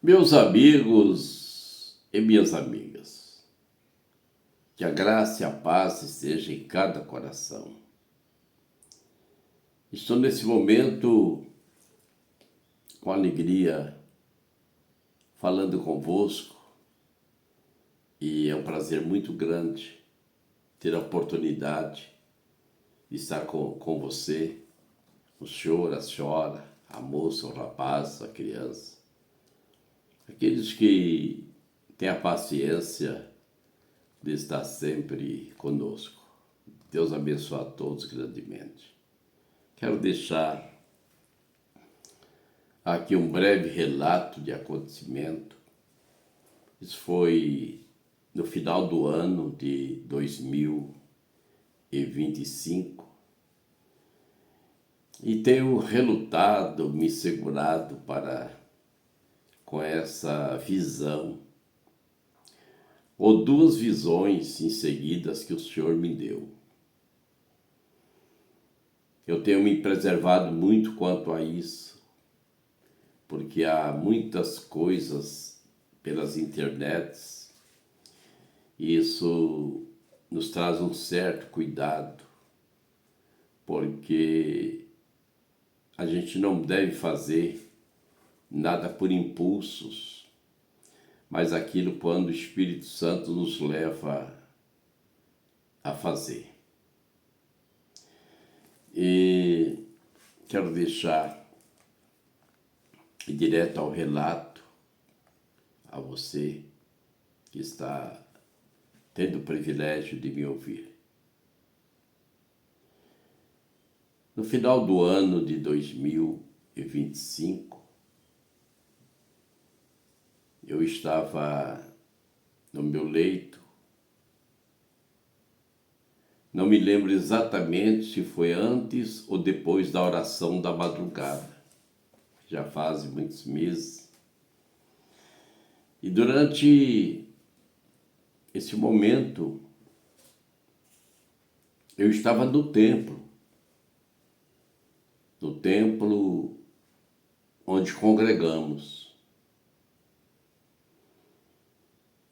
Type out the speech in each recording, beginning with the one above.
Meus amigos e minhas amigas, que a graça e a paz esteja em cada coração. Estou nesse momento com alegria falando convosco e é um prazer muito grande ter a oportunidade de estar com você, o senhor, a senhora, a moça, o rapaz, a criança, aqueles que têm a paciência de estar sempre conosco. Deus abençoe a todos grandemente. Quero deixar aqui um breve relato de acontecimento. Isso foi no final do ano de 2025 e tenho relutado, me segurado com essa visão ou duas visões em seguidas que o Senhor me deu. Eu tenho me preservado muito quanto a isso, porque há muitas coisas pelas internets e isso nos traz um certo cuidado, porque a gente não deve fazer nada por impulsos, mas aquilo quando o Espírito Santo nos leva a fazer. E quero deixar direto ao relato a você que está tendo o privilégio de me ouvir. No final do ano de 2025, eu estava no meu leito. Não me lembro exatamente se foi antes ou depois da oração da madrugada. Já faz muitos meses. E durante esse momento, eu estava no templo onde congregamos.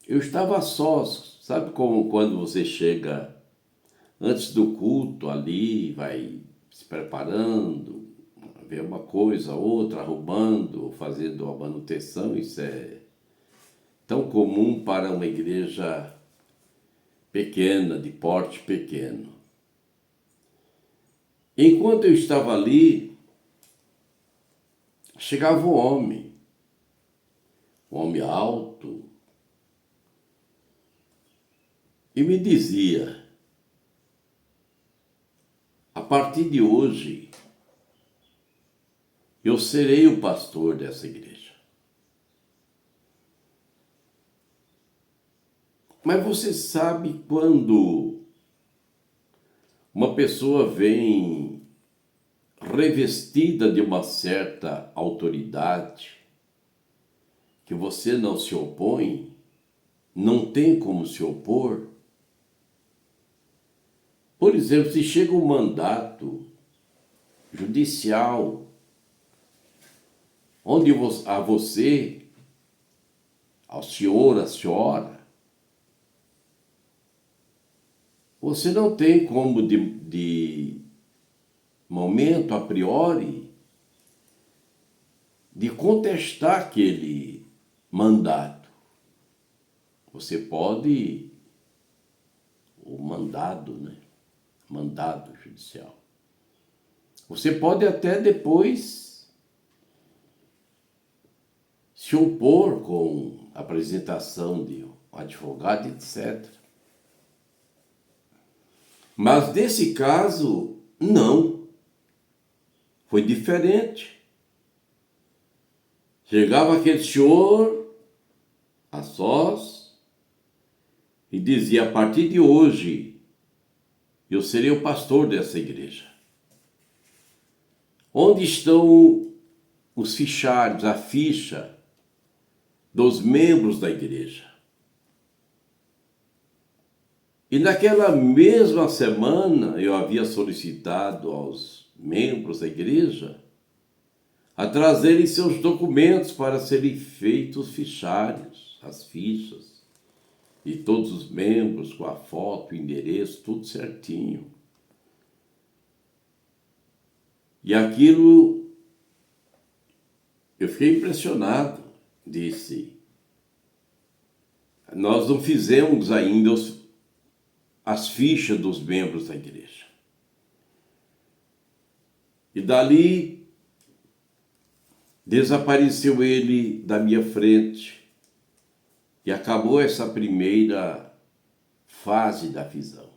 Eu estava a sós, sabe como quando você chega antes do culto ali, vai se preparando, vê uma coisa, outra, arrumando, fazendo a manutenção. Isso é tão comum para uma igreja pequena, de porte pequeno. Enquanto eu estava ali, chegava um homem alto, e me dizia: a partir de hoje, eu serei o pastor dessa igreja. Mas você sabe quando uma pessoa vem revestida de uma certa autoridade, que você não se opõe, não tem como se opor? Por exemplo, se chega um mandato judicial, onde a você, ao senhor, à senhora, você não tem como de momento a priori de contestar aquele mandato. Você pode, o mandado, mandado judicial. Você pode até depois se opor com a apresentação de um advogado, etc. Mas nesse caso, não. Foi diferente. Chegava aquele senhor a sós e dizia: a partir de hoje, eu serei o pastor dessa igreja. Onde estão os fichários, a ficha dos membros da igreja? E naquela mesma semana eu havia solicitado aos membros da igreja a trazerem seus documentos para serem feitos fichários, as fichas de todos os membros, com a foto, o endereço, tudo certinho. E aquilo, eu fiquei impressionado, disse. Nós não fizemos ainda as fichas dos membros da igreja. E dali, desapareceu ele da minha frente e acabou essa primeira fase da visão.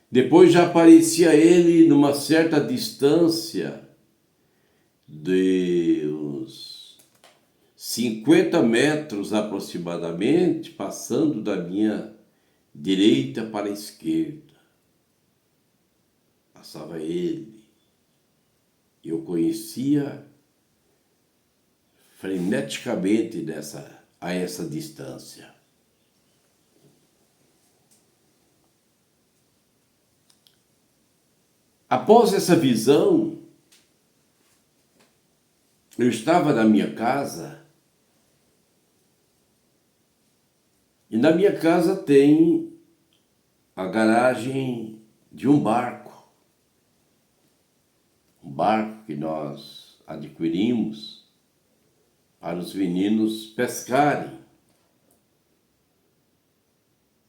Depois já aparecia ele numa certa distância de uns 50 metros aproximadamente, passando da minha direita para a esquerda. Passava ele. Eu conhecia freneticamente a essa distância. Após essa visão, eu estava na minha casa e na minha casa tem a garagem de um barco. Um barco que nós adquirimos para os meninos pescarem.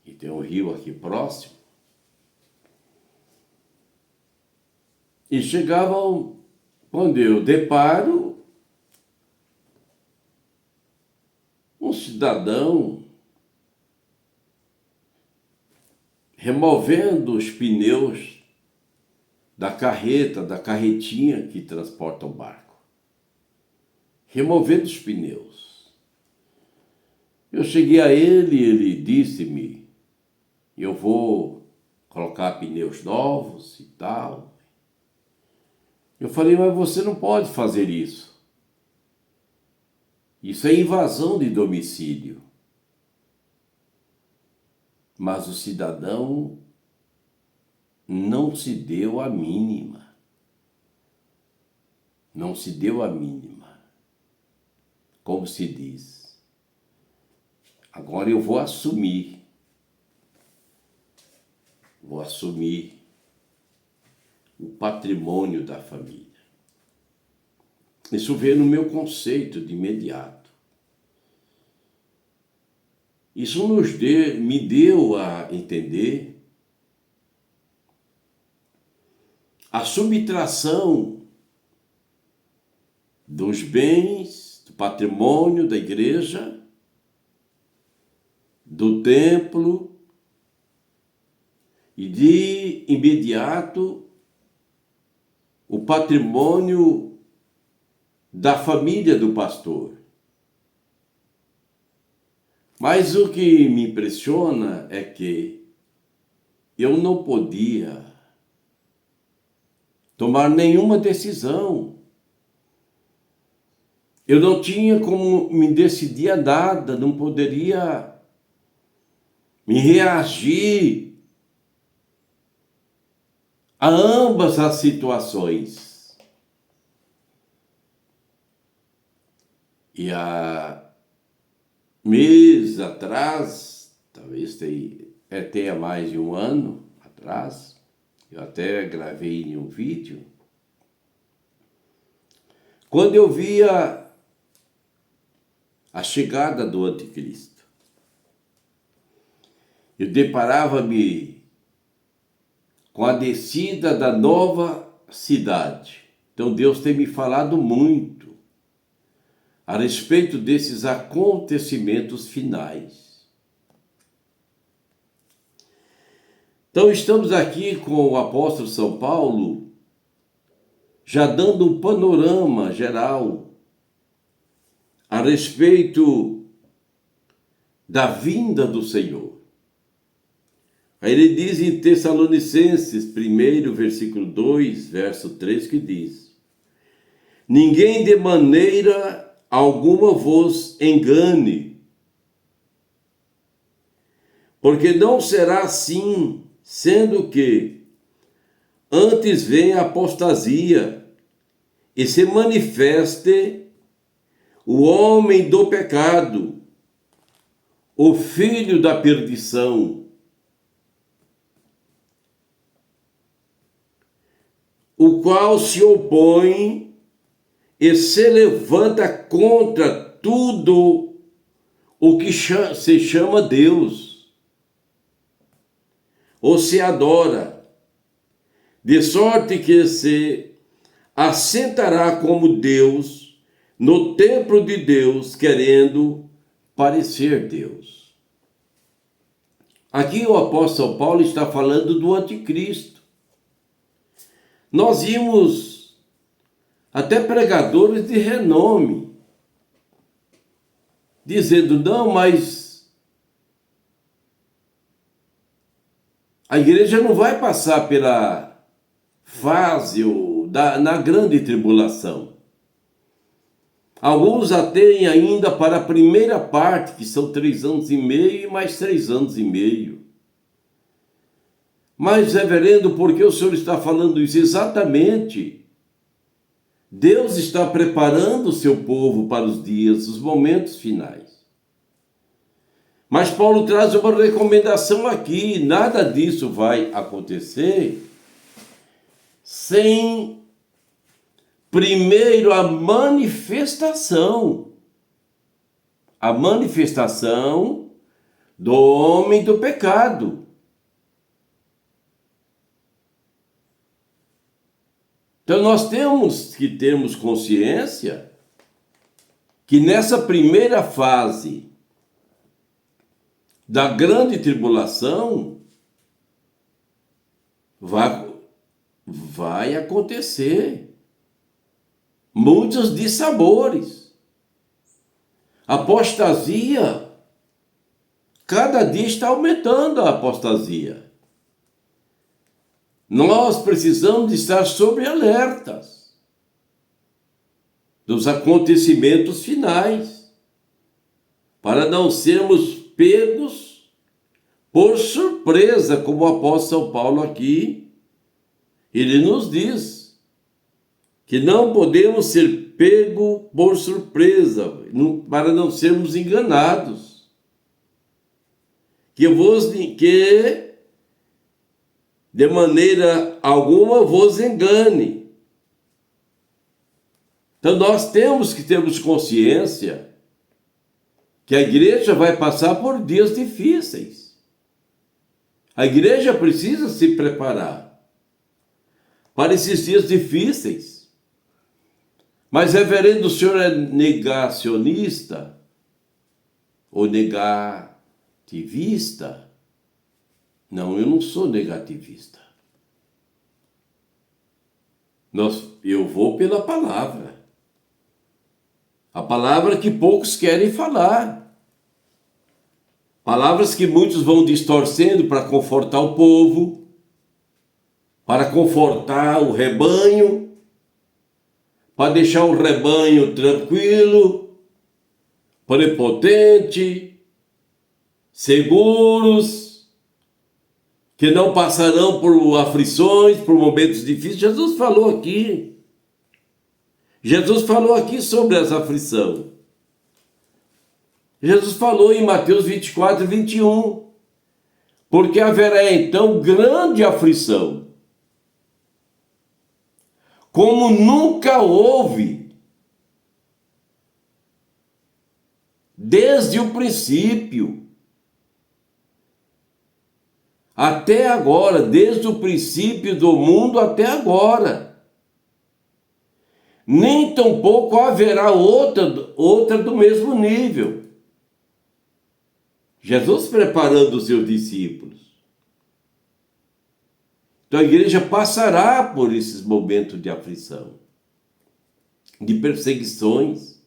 E tem um rio aqui próximo. E chegavam, quando eu deparo, um cidadão removendo os pneus da carreta, da carretinha que transporta o barco. Removendo os pneus. Eu cheguei a ele e ele disse-me, eu vou colocar pneus novos e tal. Eu falei, mas você não pode fazer isso. Isso é invasão de domicílio. Mas o cidadão não se deu a mínima. Não se deu a mínima. Como se diz. Agora eu vou assumir. Vou assumir o patrimônio da família. Isso veio no meu conceito de imediato. Isso me deu a entender a subtração dos bens, do patrimônio da igreja, do templo, e de imediato o patrimônio da família do pastor. Mas o que me impressiona é que eu não podia tomar nenhuma decisão. Eu não tinha como me decidir a nada, não poderia me reagir a ambas as situações. E há meses atrás, talvez tenha mais de um ano atrás, eu até gravei em um vídeo, quando eu via a chegada do anticristo, eu deparava-me com a descida da nova cidade. Então Deus tem me falado muito a respeito desses acontecimentos finais. Então estamos aqui com o apóstolo São Paulo, já dando um panorama geral a respeito da vinda do Senhor. Aí ele diz em Tessalonicenses 1, versículo 2, verso 3, que diz: ninguém de maneira alguma vos engane, porque não será assim, sendo que antes vem a apostasia e se manifeste o homem do pecado, o filho da perdição, o qual se opõe e se levanta contra tudo o que se chama Deus, ou se adora, de sorte que se assentará como Deus no templo de Deus, querendo parecer Deus. Aqui o apóstolo Paulo está falando do anticristo. Nós vimos até pregadores de renome dizendo, não, mas a igreja não vai passar pela fase na grande tribulação. Alguns a têm ainda para a primeira parte, que são 3 anos e meio e mais 3 anos e meio. Mas, reverendo, por que o senhor está falando isso? Exatamente. Deus está preparando o seu povo para os dias, os momentos finais. Mas Paulo traz uma recomendação aqui: nada disso vai acontecer sem primeiro a manifestação do homem do pecado. Então nós temos que termos consciência que nessa primeira fase da grande tribulação vai acontecer muitos dissabores. Apostasia, cada dia está aumentando a apostasia. Nós precisamos de estar sobre alertas dos acontecimentos finais, para não sermos pegos por surpresa, como o apóstolo Paulo aqui, ele nos diz que não podemos ser pegos por surpresa, para não sermos enganados. Que de maneira alguma vos engane. Então nós temos que termos consciência que a igreja vai passar por dias difíceis. A igreja precisa se preparar para esses dias difíceis. Mas, reverendo, o senhor é negacionista ou negativista? Não, eu não sou negativista. Eu vou pela palavra. A palavra que poucos querem falar. Palavras que muitos vão distorcendo para confortar o povo, para confortar o rebanho, para deixar o rebanho tranquilo, prepotente, seguros, que não passarão por aflições, por momentos difíceis. Jesus falou aqui. Jesus falou aqui sobre essa aflição. Jesus falou em Mateus 24, 21. Porque haverá então grande aflição, como nunca houve, desde o princípio até agora, desde o princípio do mundo até agora. Nem tampouco haverá outra do mesmo nível. Jesus preparando os seus discípulos. Então a igreja passará por esses momentos de aflição, de perseguições.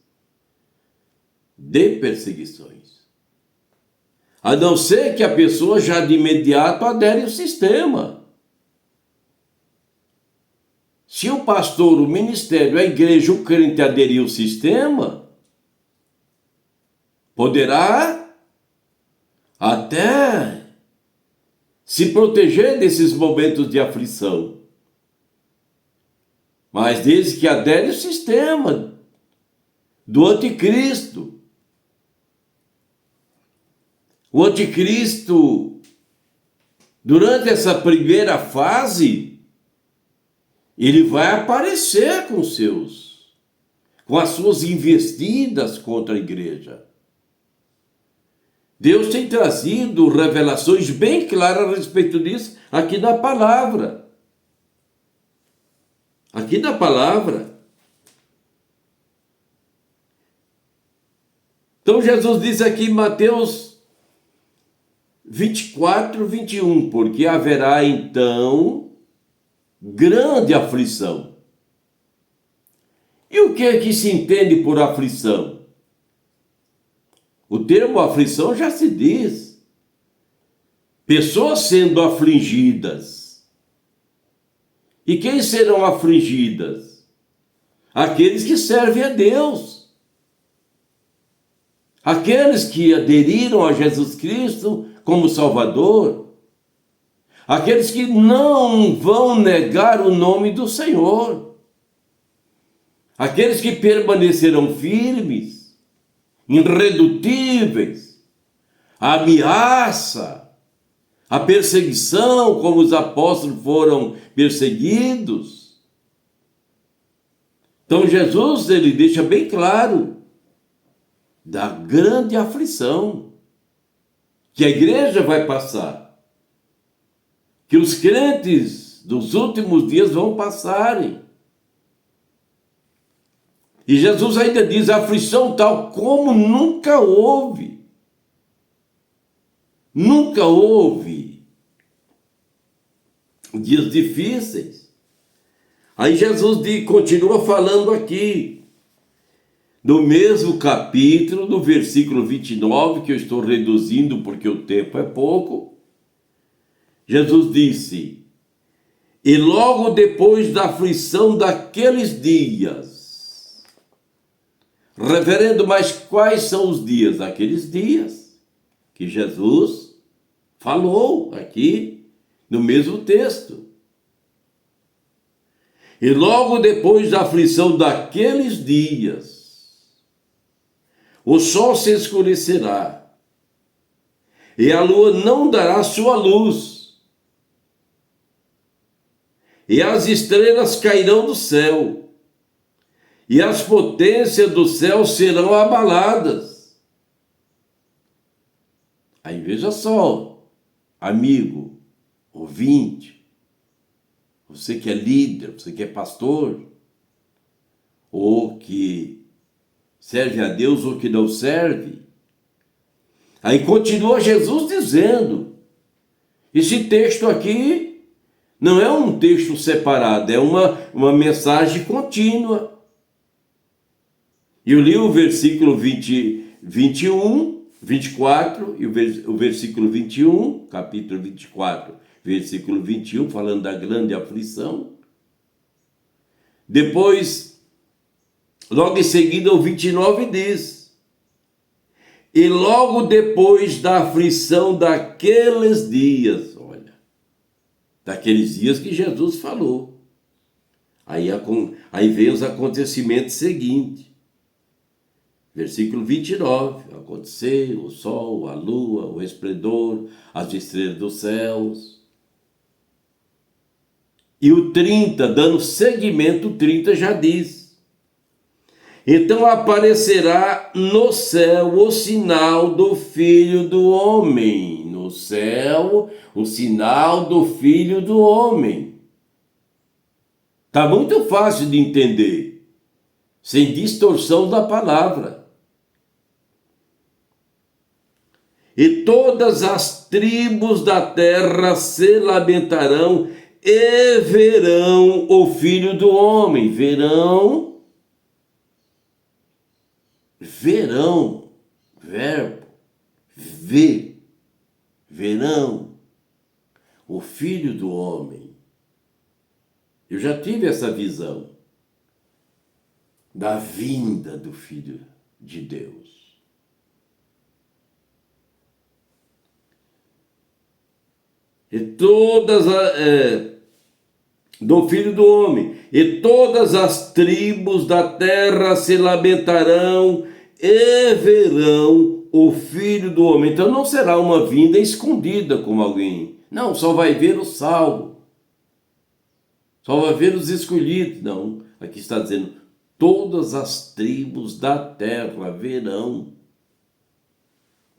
A não ser que a pessoa já de imediato adere ao sistema. Se o pastor, o ministério, a igreja, o crente aderir ao sistema, poderá até se proteger desses momentos de aflição. mas desde que adere o sistema do anticristo. O anticristo, durante essa primeira fase, ele vai aparecer com as suas investidas contra a igreja. Deus tem trazido revelações bem claras a respeito disso aqui na palavra. Aqui na palavra. Então Jesus diz aqui em Mateus 24, 21, porque haverá então grande aflição. E o que é que se entende por aflição? O termo aflição já se diz. Pessoas sendo afligidas. E quem serão afligidas? Aqueles que servem a Deus. Aqueles que aderiram a Jesus Cristo como Salvador. Aqueles que não vão negar o nome do Senhor. Aqueles que permanecerão firmes, irredutíveis, a ameaça, a perseguição, como os apóstolos foram perseguidos. Então Jesus, ele deixa bem claro da grande aflição que a igreja vai passar, que os crentes dos últimos dias vão passarem. E Jesus ainda diz, aflição tal como nunca houve. Nunca houve dias difíceis. Aí Jesus continua falando aqui, no mesmo capítulo, no versículo 29, que eu estou reduzindo porque o tempo é pouco. Jesus disse, e logo depois da aflição daqueles dias, reverendo, mas quais são os dias? Aqueles dias que Jesus falou aqui no mesmo texto. E logo depois da aflição daqueles dias, o sol se escurecerá, e a lua não dará sua luz, e as estrelas cairão do céu, e as potências do céu serão abaladas. Aí veja só, amigo, ouvinte, você que é líder, você que é pastor, ou que serve a Deus ou que não serve. Aí continua Jesus dizendo, esse texto aqui não é um texto separado, é uma mensagem contínua. Eu li o versículo 21, 24 e o versículo 21, capítulo 24, versículo 21, falando da grande aflição. Depois, logo em seguida, o 29 diz, e logo depois da aflição daqueles dias, olha, daqueles dias que Jesus falou, aí vem os acontecimentos seguintes. Versículo 29, aconteceu o sol, a lua, o esplendor, as estrelas dos céus. E o 30, dando seguimento, o 30 já diz, então aparecerá no céu o sinal do Filho do Homem. No céu, o sinal do Filho do Homem. Está muito fácil de entender, sem distorção da palavra. E todas as tribos da terra se lamentarão e verão o Filho do Homem. Verão, verbo, ver, verão, o Filho do Homem. Eu já tive essa visão da vinda do Filho de Deus. E todas do Filho do Homem, e todas as tribos da terra se lamentarão e verão o Filho do Homem. Então não será uma vinda escondida como alguém. Não, só vai ver o salvo. Só vai ver os escolhidos. Não, aqui está dizendo, todas as tribos da terra verão.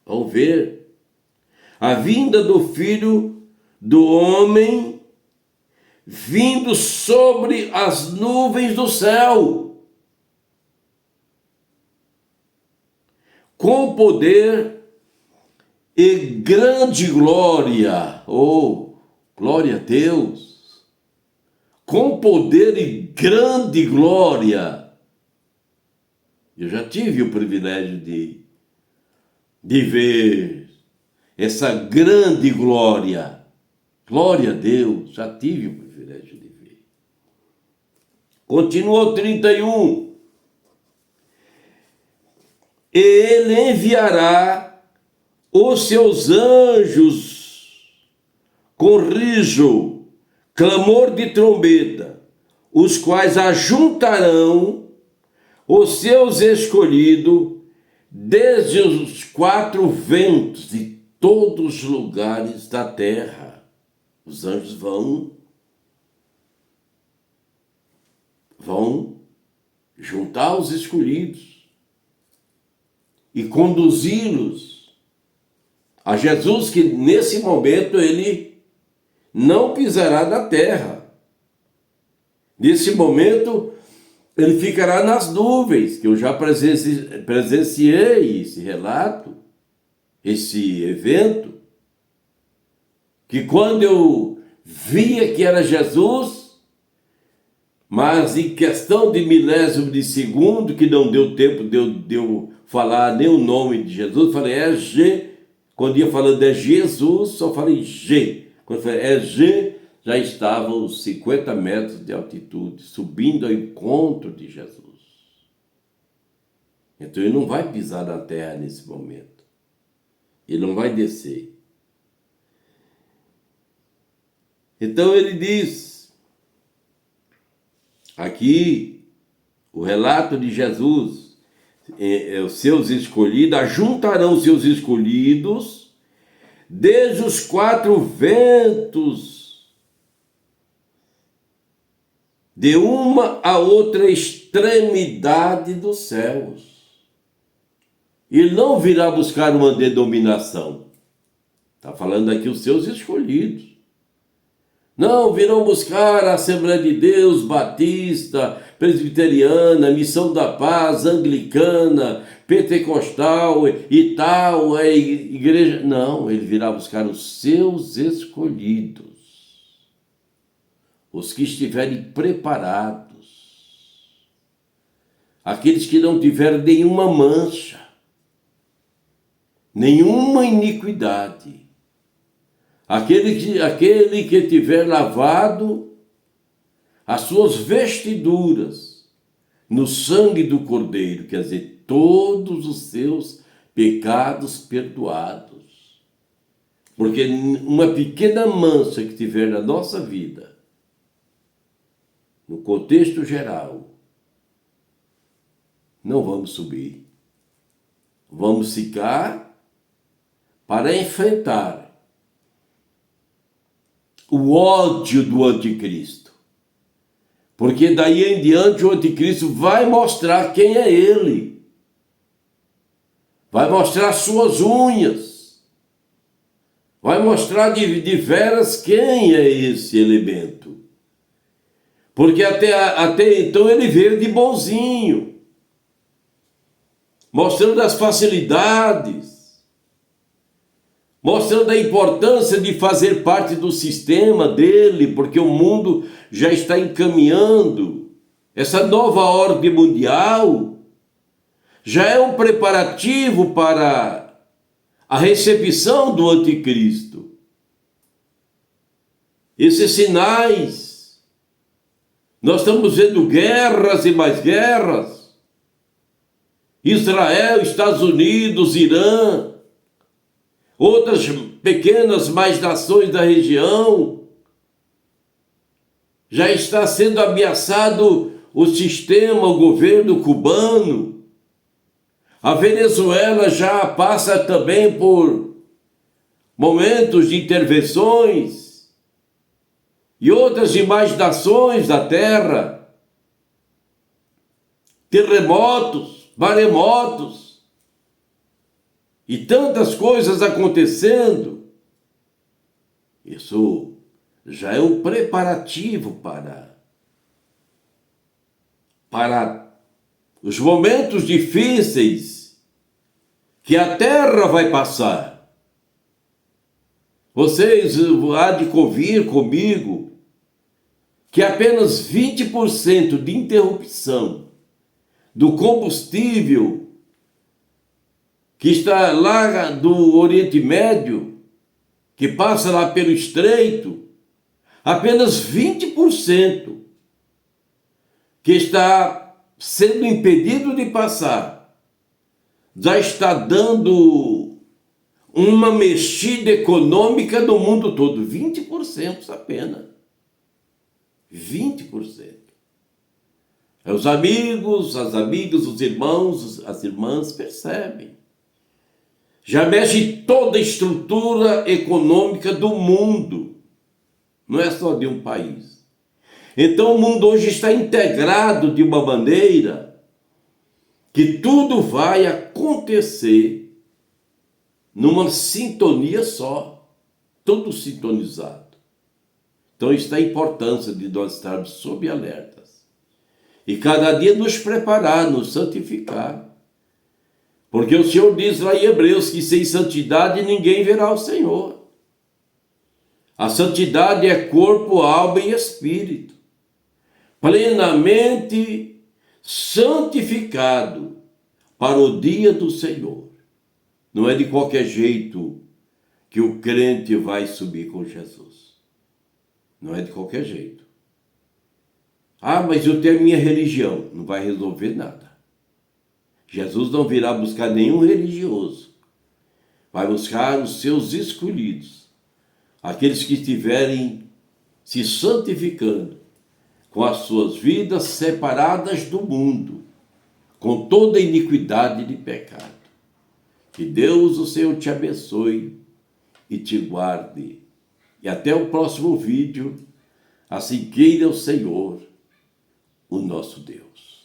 Vão ver a vinda do Filho do Homem vindo sobre as nuvens do céu, com poder e grande glória. Oh, glória a Deus! Com poder e grande glória. Eu já tive o privilégio de ver essa grande glória. Glória a Deus, já tive o privilégio de ver. Continua o 31. E ele enviará os seus anjos com rijo, clamor de trombeta, os quais ajuntarão os seus escolhidos desde os quatro ventos de todos os lugares da terra. Os anjos vão juntar os escolhidos e conduzi-los a Jesus, que nesse momento ele não pisará na terra. Nesse momento ele ficará nas nuvens, que eu já presenciei esse relato, esse evento, que quando eu via que era Jesus, mas em questão de milésimo de segundo, que não deu tempo de eu falar nem o nome de Jesus, falei, é G. Quando ia falando é Jesus, só falei G. Quando falei é G, já estavam os 50 metros de altitude, subindo ao encontro de Jesus. Então ele não vai pisar na terra nesse momento. Ele não vai descer. Então ele diz, aqui, o relato de Jesus, os seus escolhidos, ajuntarão os seus escolhidos desde os quatro ventos, de uma a outra extremidade dos céus. Ele não virá buscar uma denominação. Está falando aqui os seus escolhidos. Não virão buscar a Assembleia de Deus, Batista, Presbiteriana, Missão da Paz, Anglicana, Pentecostal e tal, a igreja. Não, ele virá buscar os seus escolhidos. Os que estiverem preparados. Aqueles que não tiverem nenhuma mancha, nenhuma iniquidade. Aquele que tiver lavado as suas vestiduras no sangue do Cordeiro, quer dizer, todos os seus pecados perdoados. Porque uma pequena mancha que tiver na nossa vida, no contexto geral, não vamos subir. Vamos ficar para enfrentar o ódio do anticristo. Porque daí em diante o anticristo vai mostrar quem é ele. Vai mostrar suas unhas. Vai mostrar de veras quem é esse elemento. Porque até então ele veio de bonzinho, mostrando as facilidades, mostrando a importância de fazer parte do sistema dele, porque o mundo já está encaminhando. Essa nova ordem mundial já é um preparativo para a recepção do anticristo. Esses sinais, nós estamos vendo guerras e mais guerras. Israel, Estados Unidos, Irã, outras pequenas mais nações da região, Já está sendo ameaçado o sistema, o governo cubano. A Venezuela já passa também por momentos de intervenções e outras demais nações da terra. Terremotos, maremotos e tantas coisas acontecendo. Isso já é um preparativo para os momentos difíceis que a terra vai passar. Vocês há de convir comigo que apenas 20% de interrupção do combustível que está lá do Oriente Médio, que passa lá pelo Estreito, apenas 20% que está sendo impedido de passar, já está dando uma mexida econômica no mundo todo. 20% apenas. 20%. Os amigos, as amigas, os irmãos, as irmãs percebem. Já mexe toda a estrutura econômica do mundo. Não é só de um país. Então o mundo hoje está integrado de uma maneira que tudo vai acontecer numa sintonia só, tudo sintonizado. Então está a importância de nós estarmos sob alertas e cada dia nos preparar, nos santificar. Porque o Senhor diz lá em Hebreus que sem santidade ninguém verá o Senhor. A santidade é corpo, alma e espírito, plenamente santificado para o dia do Senhor. Não é de qualquer jeito que o crente vai subir com Jesus. Não é de qualquer jeito. Ah, mas eu tenho a minha religião. Não vai resolver nada. Jesus não virá buscar nenhum religioso. Vai buscar os seus escolhidos. Aqueles que estiverem se santificando com as suas vidas separadas do mundo, com toda iniquidade de pecado. Que Deus, o Senhor, te abençoe e te guarde. E até o próximo vídeo, assim queira o Senhor, o nosso Deus.